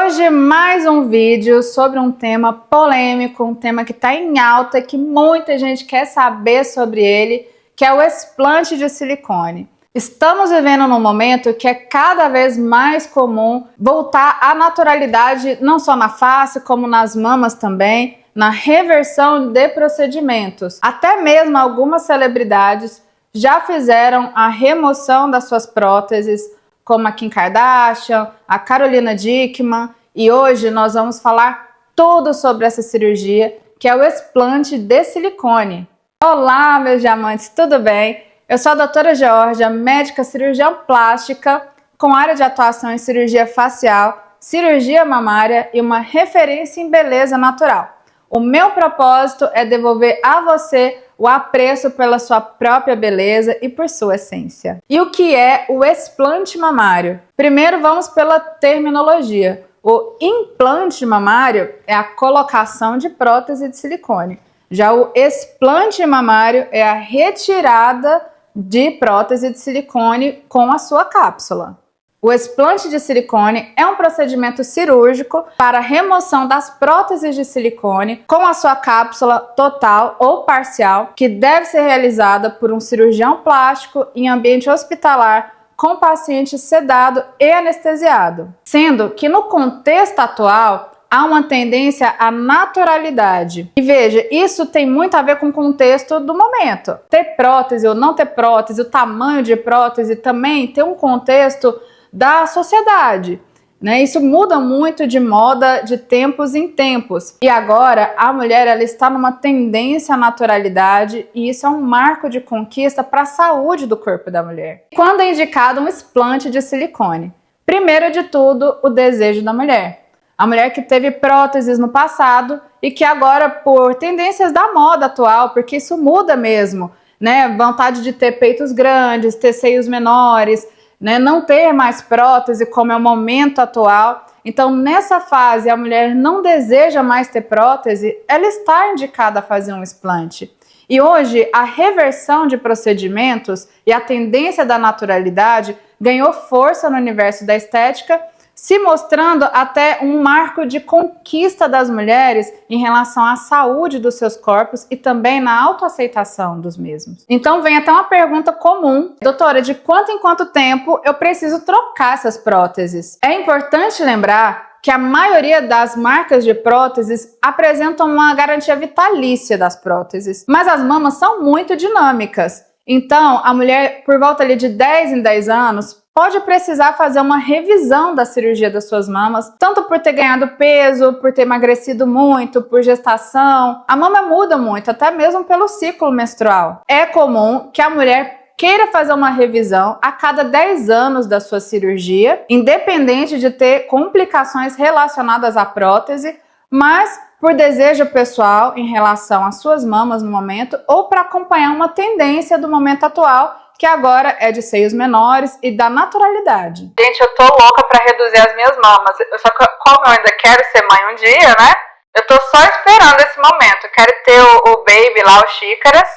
Hoje mais um vídeo sobre um tema polêmico, um tema que está em alta, que muita gente quer saber sobre ele, que é o explante de silicone. Estamos vivendo num momento que é cada vez mais comum voltar à naturalidade, não só na face, como nas mamas também, na reversão de procedimentos. Até mesmo algumas celebridades já fizeram a remoção das suas próteses, como a Kim Kardashian, a Carolina Dickmann, e hoje nós vamos falar tudo sobre essa cirurgia, que é o explante de silicone. Olá, meus diamantes, tudo bem? Eu sou a doutora Georgia, médica cirurgiã plástica, com área de atuação em cirurgia facial, cirurgia mamária e uma referência em beleza natural. O meu propósito é devolver a você o apreço pela sua própria beleza e por sua essência. E o que é o explante mamário? Primeiro vamos pela terminologia. O implante mamário é a colocação de prótese de silicone. Já o explante mamário é a retirada de prótese de silicone com a sua cápsula. O explante de silicone é um procedimento cirúrgico para remoção das próteses de silicone com a sua cápsula total ou parcial, que deve ser realizada por um cirurgião plástico em ambiente hospitalar com paciente sedado e anestesiado. Sendo que no contexto atual há uma tendência à naturalidade. E veja, isso tem muito a ver com o contexto do momento. Ter prótese ou não ter prótese, o tamanho de prótese também tem um contexto da sociedade, né? Isso muda muito de moda de tempos em tempos. E agora a mulher ela está numa tendência à naturalidade e isso é um marco de conquista para a saúde do corpo da mulher. Quando é indicado um explante de silicone? Primeiro de tudo, o desejo da mulher. A mulher que teve próteses no passado e que agora, por tendências da moda atual, porque isso muda mesmo, né? Vontade de ter peitos grandes, ter seios menores, né, não ter mais prótese como é o momento atual. Então nessa fase a mulher não deseja mais ter prótese, ela está indicada a fazer um explante. E hoje a reversão de procedimentos e a tendência da naturalidade ganhou força no universo da estética, se mostrando até um marco de conquista das mulheres em relação à saúde dos seus corpos e também na autoaceitação dos mesmos. Então vem até uma pergunta comum: doutora, de quanto em quanto tempo eu preciso trocar essas próteses? É importante lembrar que a maioria das marcas de próteses apresentam uma garantia vitalícia das próteses, mas as mamas são muito dinâmicas. Então a mulher, por volta ali de 10 em 10 anos, pode precisar fazer uma revisão da cirurgia das suas mamas, tanto por ter ganhado peso, por ter emagrecido muito, por gestação. A mama muda muito, até mesmo pelo ciclo menstrual. É comum que a mulher queira fazer uma revisão a cada 10 anos da sua cirurgia, independente de ter complicações relacionadas à prótese, mas por desejo pessoal em relação às suas mamas no momento ou para acompanhar uma tendência do momento atual, que agora é de seios menores e da naturalidade. Gente, eu tô louca pra reduzir as minhas mamas. Só que como eu ainda quero ser mãe um dia, né? Eu tô só esperando esse momento. Eu quero ter o baby lá, o xícaras.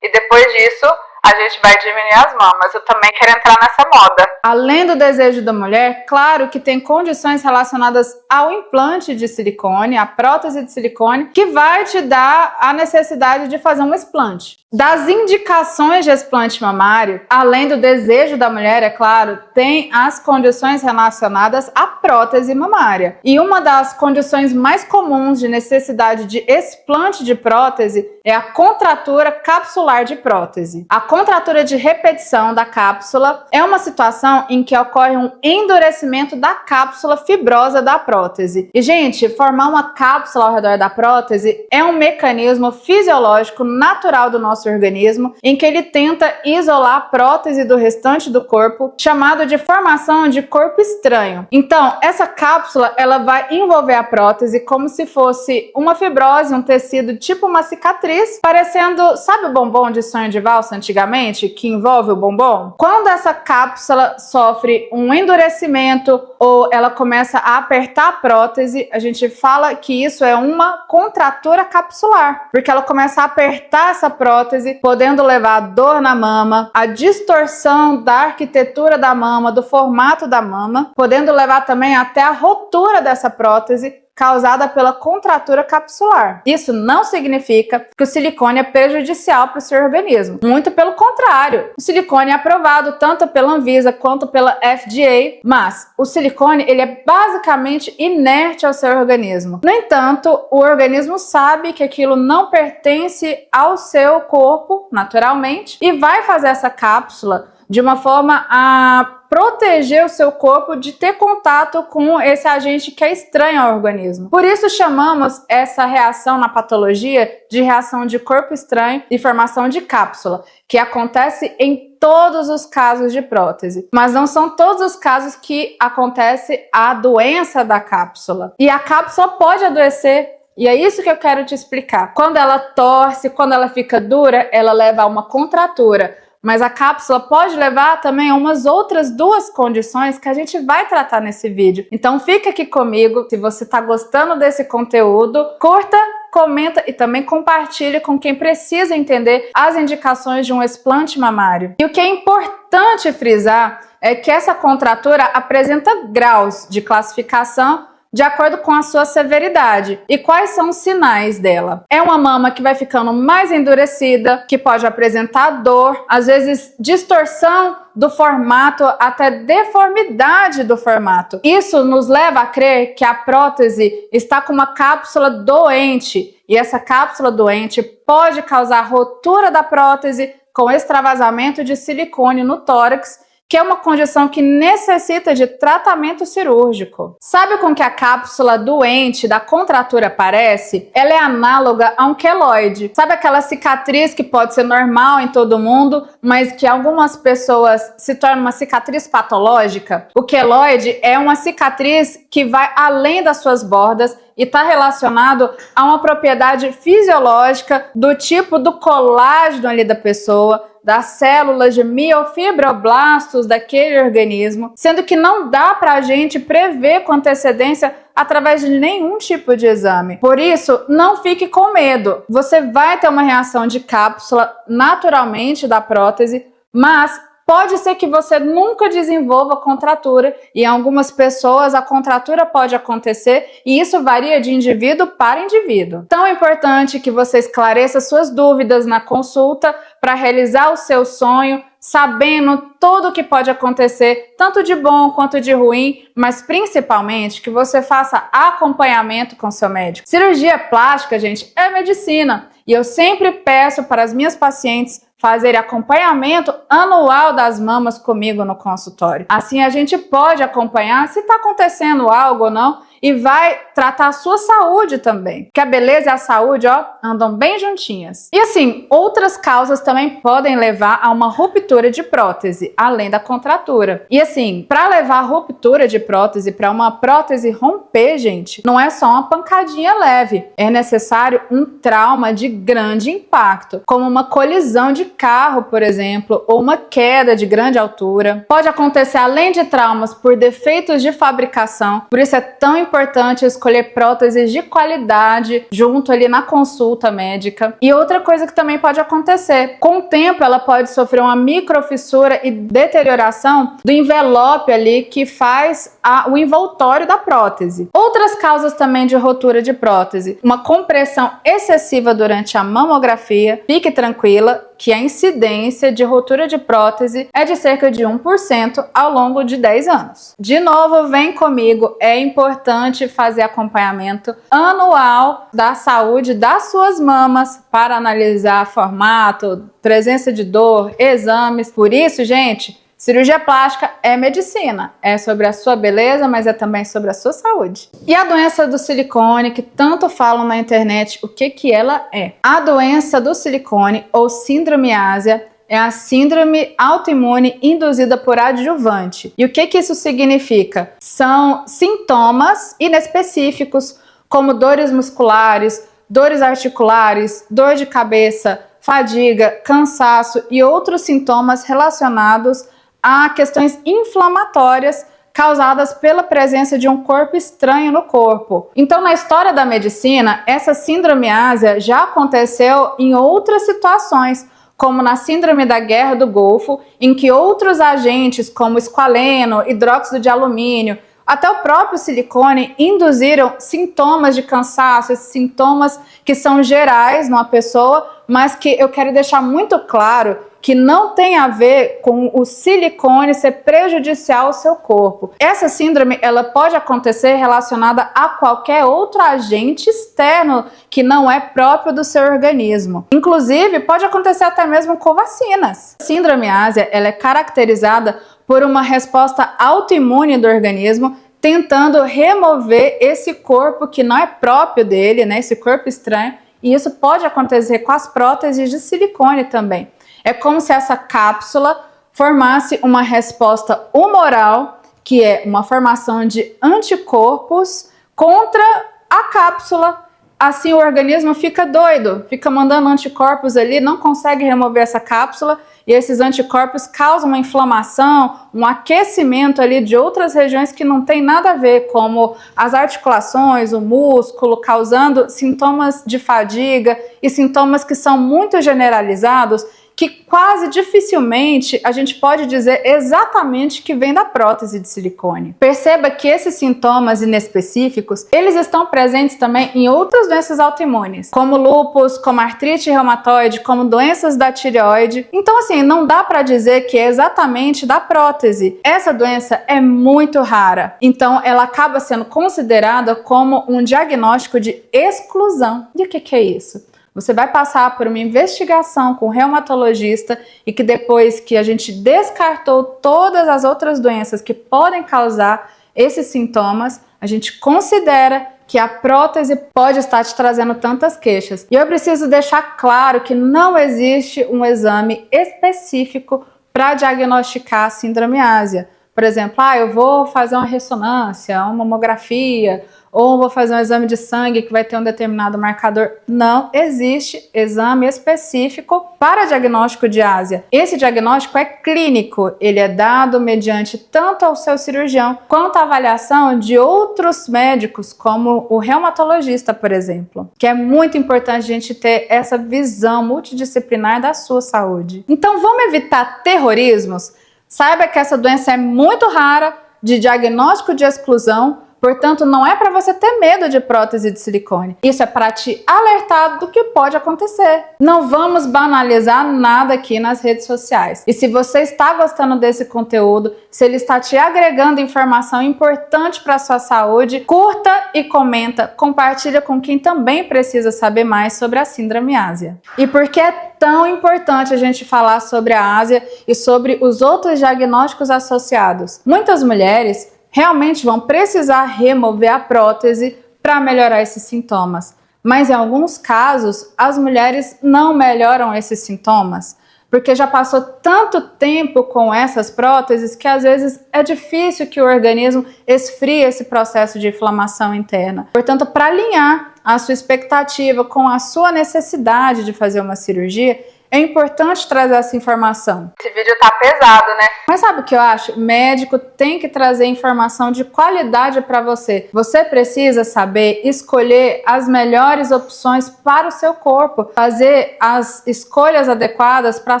E depois disso, a gente vai diminuir as mamas. Eu também quero entrar nessa moda. Além do desejo da mulher, claro que tem condições relacionadas ao implante de silicone, à prótese de silicone, que vai te dar a necessidade de fazer um explante. Das indicações de explante mamário, além do desejo da mulher, é claro, tem as condições relacionadas à prótese mamária. E uma das condições mais comuns de necessidade de explante de prótese é a contratura capsular de prótese. A contratura de repetição da cápsula é uma situação em que ocorre um endurecimento da cápsula fibrosa da prótese. E, gente, formar uma cápsula ao redor da prótese é um mecanismo fisiológico natural do nosso organismo, em que ele tenta isolar a prótese do restante do corpo, chamado de formação de corpo estranho. Então, essa cápsula ela vai envolver a prótese como se fosse uma fibrose, um tecido tipo uma cicatriz, parecendo, sabe o bombom de sonho de valsa antigamente? antigamente, que envolve o bombom? Quando essa cápsula sofre um endurecimento ou ela começa a apertar a prótese, a gente fala que isso é uma contratura capsular, porque ela começa a apertar essa prótese, podendo levar a dor na mama, a distorção da arquitetura da mama, do formato da mama, podendo levar também até a rotura dessa prótese, causada pela contratura capsular. Isso não significa que o silicone é prejudicial para o seu organismo. Muito pelo contrário. O silicone é aprovado tanto pela Anvisa quanto pela FDA, mas o silicone ele é basicamente inerte ao seu organismo. No entanto, o organismo sabe que aquilo não pertence ao seu corpo naturalmente e vai fazer essa cápsula de uma forma a proteger o seu corpo de ter contato com esse agente que é estranho ao organismo. Por isso chamamos essa reação na patologia de reação de corpo estranho e formação de cápsula, que acontece em todos os casos de prótese. Mas não são todos os casos que acontece a doença da cápsula. E a cápsula pode adoecer. E é isso que eu quero te explicar. Quando ela torce, quando ela fica dura, ela leva a uma contratura. Mas a cápsula pode levar também a umas outras duas condições que a gente vai tratar nesse vídeo. Então fica aqui comigo. Se você está gostando desse conteúdo, curta, comenta e também compartilhe com quem precisa entender as indicações de um explante mamário. E o que é importante frisar é que essa contratura apresenta graus de classificação de acordo com a sua severidade. E quais são os sinais dela? É uma mama que vai ficando mais endurecida, que pode apresentar dor, às vezes distorção do formato, até deformidade do formato. Isso nos leva a crer que a prótese está com uma cápsula doente, e essa cápsula doente pode causar rotura da prótese com extravasamento de silicone no tórax, que é uma condição que necessita de tratamento cirúrgico. Sabe com que a cápsula doente da contratura parece? Ela é análoga a um queloide. Sabe aquela cicatriz que pode ser normal em todo mundo, mas que algumas pessoas se torna uma cicatriz patológica? O queloide é uma cicatriz que vai além das suas bordas e está relacionado a uma propriedade fisiológica do tipo do colágeno ali da pessoa, das células de miofibroblastos daquele organismo, sendo que não dá para a gente prever com antecedência através de nenhum tipo de exame. Por isso, não fique com medo. Você vai ter uma reação de cápsula naturalmente da prótese, mas pode ser que você nunca desenvolva contratura e em algumas pessoas a contratura pode acontecer e isso varia de indivíduo para indivíduo. Então é importante que você esclareça suas dúvidas na consulta para realizar o seu sonho, sabendo tudo o que pode acontecer, tanto de bom quanto de ruim, mas principalmente que você faça acompanhamento com seu médico. Cirurgia plástica, gente, é medicina e eu sempre peço para as minhas pacientes fazer acompanhamento anual das mamas comigo no consultório. Assim a gente pode acompanhar se está acontecendo algo ou não e vai tratar a sua saúde também. Porque a beleza e a saúde, ó, andam bem juntinhas. E assim, outras causas também podem levar a uma ruptura de prótese, além da contratura. E assim, para levar a ruptura de prótese, para uma prótese romper, gente, não é só uma pancadinha leve. É necessário um trauma de grande impacto, como uma colisão de carro, por exemplo, ou uma queda de grande altura. Pode acontecer além de traumas por defeitos de fabricação, por isso é tão importante escolher próteses de qualidade junto ali na consulta médica. E outra coisa que também pode acontecer, com o tempo ela pode sofrer uma microfissura e deterioração do envelope ali que faz o envoltório da prótese. Outras causas também de rotura de prótese, uma compressão excessiva durante a mamografia. Fique tranquila que a incidência de rotura de prótese é de cerca de 1% ao longo de 10 anos. De novo, vem comigo, é importante fazer acompanhamento anual da saúde das suas mamas para analisar formato, presença de dor, exames. Por isso, gente, cirurgia plástica é medicina, é sobre a sua beleza, mas é também sobre a sua saúde. E a doença do silicone, que tanto falam na internet, o que ela é? A doença do silicone, ou síndrome ásia, é a síndrome autoimune induzida por adjuvante. E o que isso significa? São sintomas inespecíficos, como dores musculares, dores articulares, dor de cabeça, fadiga, cansaço e outros sintomas relacionados a questões inflamatórias causadas pela presença de um corpo estranho no corpo. Então, na história da medicina, essa síndrome ásia já aconteceu em outras situações, como na síndrome da Guerra do Golfo, em que outros agentes como esqualeno, hidróxido de alumínio, até o próprio silicone induziram sintomas de cansaço, esses sintomas que são gerais numa pessoa, mas que eu quero deixar muito claro que não tem a ver com o silicone ser prejudicial ao seu corpo. Essa síndrome, ela pode acontecer relacionada a qualquer outro agente externo que não é próprio do seu organismo. Inclusive, pode acontecer até mesmo com vacinas. A síndrome ásia, ela é caracterizada por uma resposta autoimune do organismo tentando remover esse corpo que não é próprio dele, né, esse corpo estranho, e isso pode acontecer com as próteses de silicone também. É como se essa cápsula formasse uma resposta humoral, que é uma formação de anticorpos contra a cápsula. Assim o organismo fica doido, fica mandando anticorpos ali, não consegue remover essa cápsula e esses anticorpos causam uma inflamação, um aquecimento ali de outras regiões que não tem nada a ver, como as articulações, o músculo, causando sintomas de fadiga e sintomas que são muito generalizados, que quase dificilmente a gente pode dizer exatamente que vem da prótese de silicone. Perceba que esses sintomas inespecíficos, eles estão presentes também em outras doenças autoimunes, como lúpus, como artrite reumatoide, como doenças da tireoide. Então, assim, não dá para dizer que é exatamente da prótese. Essa doença é muito rara, então ela acaba sendo considerada como um diagnóstico de exclusão. E o que é isso? Você vai passar por uma investigação com o reumatologista e que depois que a gente descartou todas as outras doenças que podem causar esses sintomas, a gente considera que a prótese pode estar te trazendo tantas queixas. E eu preciso deixar claro que não existe um exame específico para diagnosticar a síndrome ásia. Por exemplo, eu vou fazer uma ressonância, uma mamografia, ou vou fazer um exame de sangue que vai ter um determinado marcador. Não existe exame específico para diagnóstico de ásia. Esse diagnóstico é clínico, ele é dado mediante tanto ao seu cirurgião quanto à avaliação de outros médicos, como o reumatologista, por exemplo, que é muito importante a gente ter essa visão multidisciplinar da sua saúde. Então vamos evitar terrorismos? Saiba que essa doença é muito rara, de diagnóstico de exclusão, portanto, não é para você ter medo de prótese de silicone. Isso é para te alertar do que pode acontecer. Não vamos banalizar nada aqui nas redes sociais. E se você está gostando desse conteúdo, se ele está te agregando informação importante para a sua saúde, curta e comenta, compartilha com quem também precisa saber mais sobre a síndrome ásia. E por que é tão importante a gente falar sobre a ásia e sobre os outros diagnósticos associados? Muitas mulheres realmente vão precisar remover a prótese para melhorar esses sintomas. Mas em alguns casos, as mulheres não melhoram esses sintomas, porque já passou tanto tempo com essas próteses que às vezes é difícil que o organismo esfrie esse processo de inflamação interna. Portanto, para alinhar a sua expectativa com a sua necessidade de fazer uma cirurgia, é importante trazer essa informação. Esse vídeo tá pesado, né? Mas sabe o que eu acho? Médico tem que trazer informação de qualidade para você. Você precisa saber escolher as melhores opções para o seu corpo, fazer as escolhas adequadas para a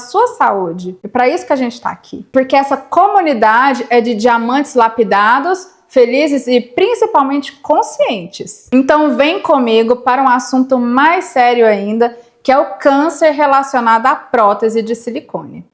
sua saúde. E para isso que a gente tá aqui. Porque essa comunidade é de diamantes lapidados, felizes e principalmente conscientes. Então vem comigo para um assunto mais sério ainda, que é o câncer relacionado à prótese de silicone.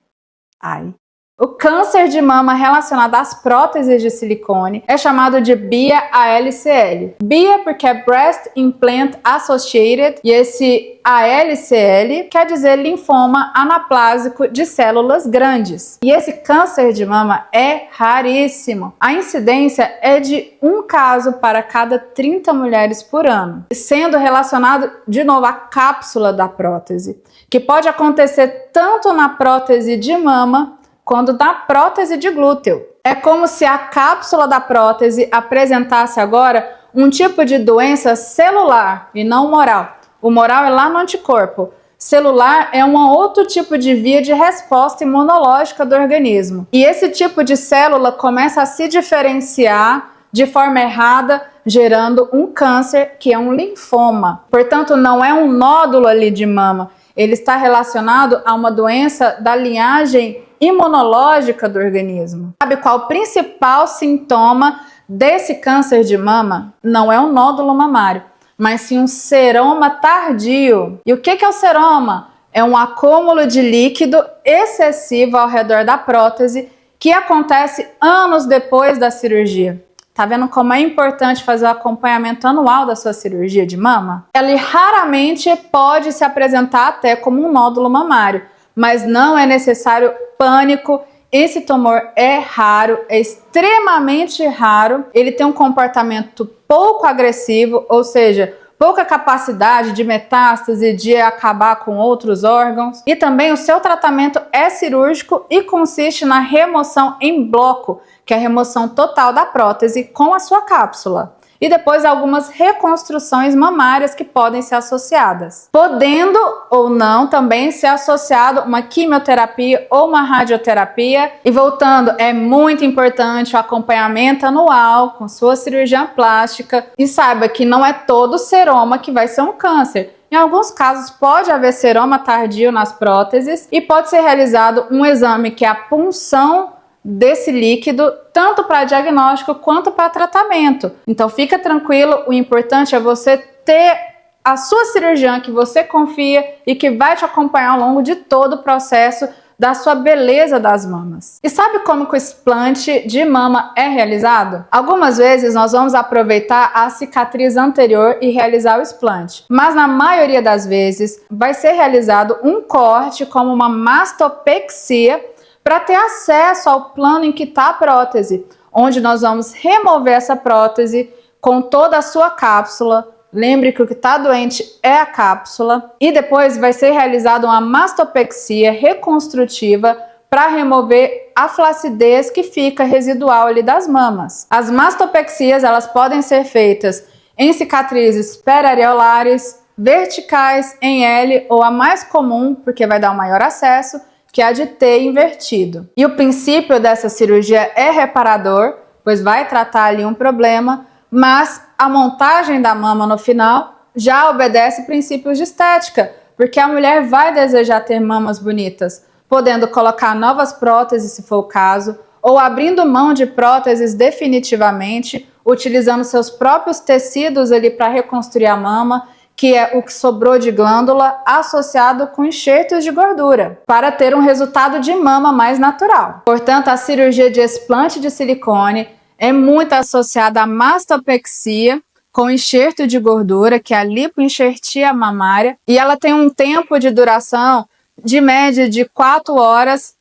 O câncer de mama relacionado às próteses de silicone é chamado de BIA-ALCL. BIA porque é Breast Implant Associated e esse ALCL quer dizer linfoma anaplásico de células grandes. E esse câncer de mama é raríssimo. A incidência é de 1 caso para cada 30 mulheres por ano, sendo relacionado de novo à cápsula da prótese, que pode acontecer tanto na prótese de mama quando na prótese de glúteo. É como se a cápsula da prótese apresentasse agora um tipo de doença celular e não humoral. O humoral é lá no anticorpo. celular é um outro tipo de via de resposta imunológica do organismo. E esse tipo de célula começa a se diferenciar de forma errada, gerando um câncer, que é um linfoma. Portanto, não é um nódulo ali de mama, ele está relacionado a uma doença da linhagem imunológica do organismo. Sabe qual o principal sintoma desse câncer de mama? Não é um nódulo mamário, mas sim um seroma tardio. E o que é o seroma? É um acúmulo de líquido excessivo ao redor da prótese que acontece anos depois da cirurgia. Tá vendo como é importante fazer o acompanhamento anual da sua cirurgia de mama? Ele raramente pode se apresentar até como um nódulo mamário, mas não é necessário pânico. Esse tumor é raro, é extremamente raro. Ele tem um comportamento pouco agressivo, ou seja, pouca capacidade de metástase, de acabar com outros órgãos. E também o seu tratamento é cirúrgico e consiste na remoção em bloco, que é a remoção total da prótese com a sua cápsula. E depois algumas reconstruções mamárias que podem ser associadas. Podendo ou não também ser associado uma quimioterapia ou uma radioterapia. E voltando, é muito importante o acompanhamento anual com sua cirurgiã plástica. E saiba que não é todo seroma que vai ser um câncer. Em alguns casos pode haver seroma tardio nas próteses e pode ser realizado um exame que é a punção desse líquido, tanto para diagnóstico quanto para tratamento. Então fica tranquilo, o importante é você ter a sua cirurgiã que você confia e que vai te acompanhar ao longo de todo o processo da sua beleza das mamas. E sabe como que o explante de mama é realizado? Algumas vezes nós vamos aproveitar a cicatriz anterior e realizar o explante, mas na maioria das vezes vai ser realizado um corte como uma mastopexia para ter acesso ao plano em que está a prótese, onde nós vamos remover essa prótese com toda a sua cápsula. Lembre que o que está doente é a cápsula. E depois vai ser realizada uma mastopexia reconstrutiva para remover a flacidez que fica residual ali das mamas. As mastopexias, elas podem ser feitas em cicatrizes periareolares, verticais, em L, ou a mais comum, porque vai dar um maior acesso, que é a de T invertido. E o princípio dessa cirurgia é reparador, pois vai tratar ali um problema, mas a montagem da mama no final já obedece princípios de estética, porque a mulher vai desejar ter mamas bonitas, podendo colocar novas próteses se for o caso, ou abrindo mão de próteses definitivamente, utilizando seus próprios tecidos ali para reconstruir a mama, que é o que sobrou de glândula associado com enxertos de gordura, para ter um resultado de mama mais natural. Portanto, a cirurgia de explante de silicone é muito associada à mastopexia, com enxerto de gordura, que é a lipoenxertia mamária, e ela tem um tempo de duração de média de 4 horas,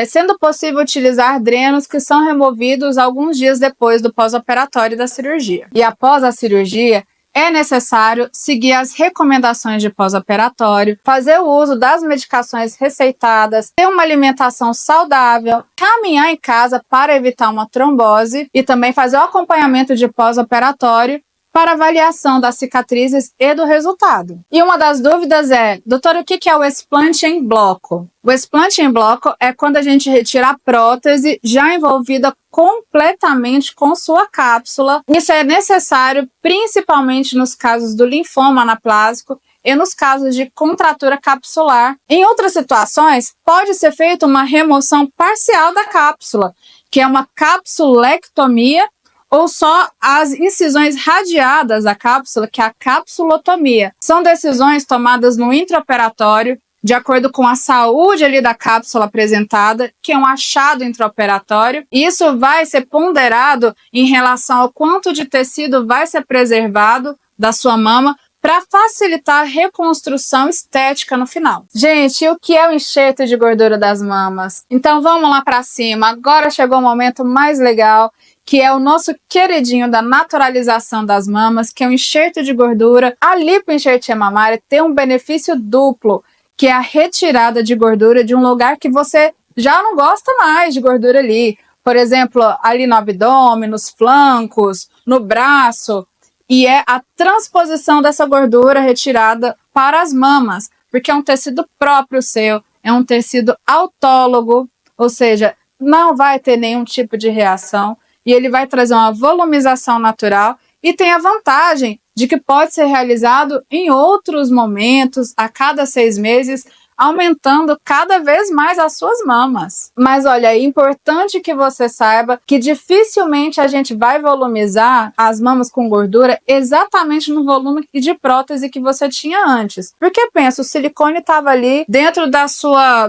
sendo possível utilizar drenos que são removidos alguns dias depois do pós-operatório da cirurgia. E após a cirurgia, é necessário seguir as recomendações de pós-operatório, fazer o uso das medicações receitadas, ter uma alimentação saudável, caminhar em casa para evitar uma trombose e também fazer o acompanhamento de pós-operatório para avaliação das cicatrizes e do resultado. E uma das dúvidas é, doutor, o que é o explante em bloco? O explante em bloco é quando a gente retira a prótese já envolvida completamente com sua cápsula. Isso é necessário principalmente nos casos do linfoma anaplásico e nos casos de contratura capsular. Em outras situações, pode ser feita uma remoção parcial da cápsula, que é uma capsulectomia, ou só as incisões radiadas da cápsula, que é a capsulotomia. São decisões tomadas no intraoperatório, de acordo com a saúde ali da cápsula apresentada, que é um achado intraoperatório. Isso vai ser ponderado em relação ao quanto de tecido vai ser preservado da sua mama, para facilitar a reconstrução estética no final. Gente, e o que é o enxerto de gordura das mamas? Então vamos lá para cima, agora chegou o momento mais legal, que é o nosso queridinho da naturalização das mamas, que é o enxerto de gordura. A lipoenxertia mamária tem um benefício duplo, que é a retirada de gordura de um lugar que você já não gosta mais de gordura ali. Por exemplo, ali no abdômen, nos flancos, no braço. E é a transposição dessa gordura retirada para as mamas, porque é um tecido próprio seu, é um tecido autólogo, ou seja, não vai ter nenhum tipo de reação e ele vai trazer uma volumização natural e tem a vantagem de que pode ser realizado em outros momentos, a cada 6 meses, aumentando cada vez mais as suas mamas. Mas olha, é importante que você saiba que dificilmente a gente vai volumizar as mamas com gordura exatamente no volume de prótese que você tinha antes. Porque pensa, o silicone estava ali dentro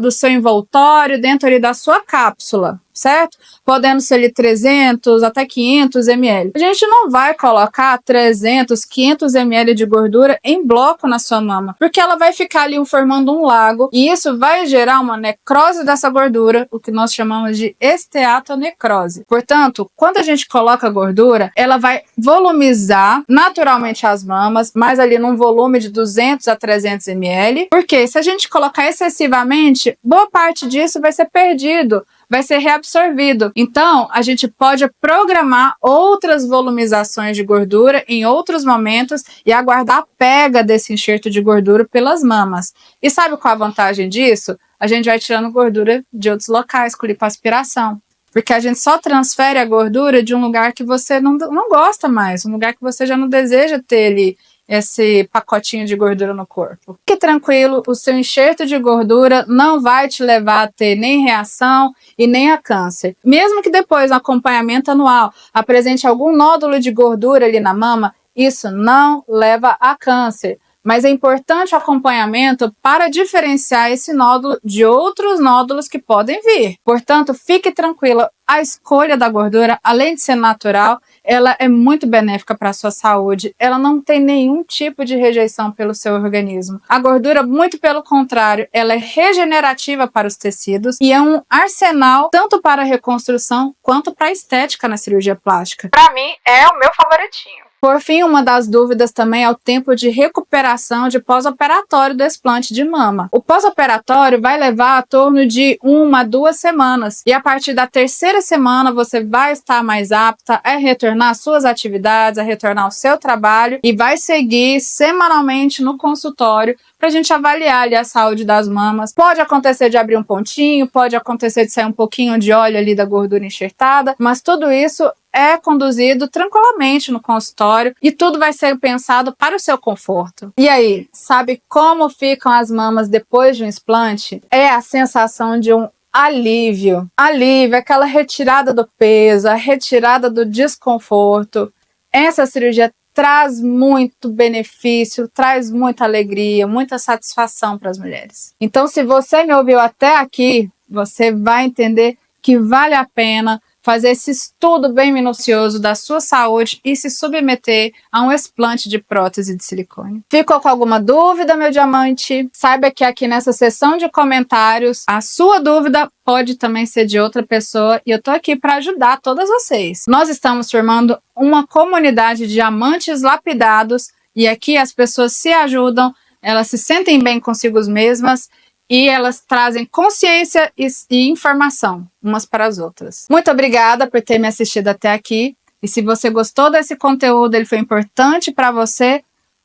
do seu envoltório, dentro ali da sua cápsula, certo? Podendo ser ali 300 até 500 ml. A gente não vai colocar 300, 500 ml de gordura em bloco na sua mama, porque ela vai ficar ali formando um lago e isso vai gerar uma necrose dessa gordura, o que nós chamamos de esteatonecrose. Portanto, quando a gente coloca gordura, ela vai volumizar naturalmente as mamas, mas ali num volume de 200 a 300 ml, porque se a gente colocar excessivamente, boa parte disso vai ser perdido, vai ser reabsorvido. Então, a gente pode programar outras volumizações de gordura em outros momentos e aguardar a pega desse enxerto de gordura pelas mamas. E sabe qual a vantagem disso? A gente vai tirando gordura de outros locais com lipoaspiração. Porque a gente só transfere a gordura de um lugar que você não gosta mais, um lugar que você já não deseja ter ali esse pacotinho de gordura no corpo. Fique tranquilo, o seu enxerto de gordura não vai te levar a ter nem reação e nem a câncer. Mesmo que depois, no acompanhamento anual, apresente algum nódulo de gordura ali na mama, isso não leva a câncer. Mas é importante o acompanhamento para diferenciar esse nódulo de outros nódulos que podem vir. Portanto, fique tranquila, a escolha da gordura, além de ser natural, ela é muito benéfica para a sua saúde, ela não tem nenhum tipo de rejeição pelo seu organismo. A gordura, muito pelo contrário, ela é regenerativa para os tecidos e é um arsenal tanto para a reconstrução quanto para a estética na cirurgia plástica. Para mim, é o meu favoritinho. Por fim, uma das dúvidas também é o tempo de recuperação de pós-operatório do explante de mama. O pós-operatório vai levar a torno de 1 a 2 semanas e a partir da 3ª semana você vai estar mais apta a retornar às suas atividades, a retornar ao seu trabalho e vai seguir semanalmente no consultório para a gente avaliar ali a saúde das mamas. Pode acontecer de abrir um pontinho, pode acontecer de sair um pouquinho de óleo ali da gordura enxertada, mas tudo isso é conduzido tranquilamente no consultório e tudo vai ser pensado para o seu conforto. E aí, sabe como ficam as mamas depois de um explante? É a sensação de um alívio. Alívio, aquela retirada do peso, a retirada do desconforto. Essa cirurgia traz muito benefício, traz muita alegria, muita satisfação para as mulheres. Então, se você me ouviu até aqui, você vai entender que vale a pena fazer esse estudo bem minucioso da sua saúde e se submeter a um explante de prótese de silicone. Ficou com alguma dúvida, meu diamante? Saiba que aqui nessa seção de comentários, a sua dúvida pode também ser de outra pessoa e eu tô aqui para ajudar todas vocês. Nós estamos formando uma comunidade de diamantes lapidados e aqui as pessoas se ajudam, elas se sentem bem consigo mesmas e elas trazem consciência e informação umas para as outras. Muito obrigada por ter me assistido até aqui. E se você gostou desse conteúdo, ele foi importante para você,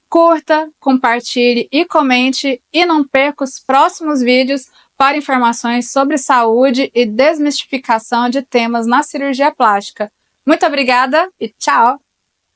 curta, compartilhe e comente. E não perca os próximos vídeos para informações sobre saúde e desmistificação de temas na cirurgia plástica. Muito obrigada e tchau!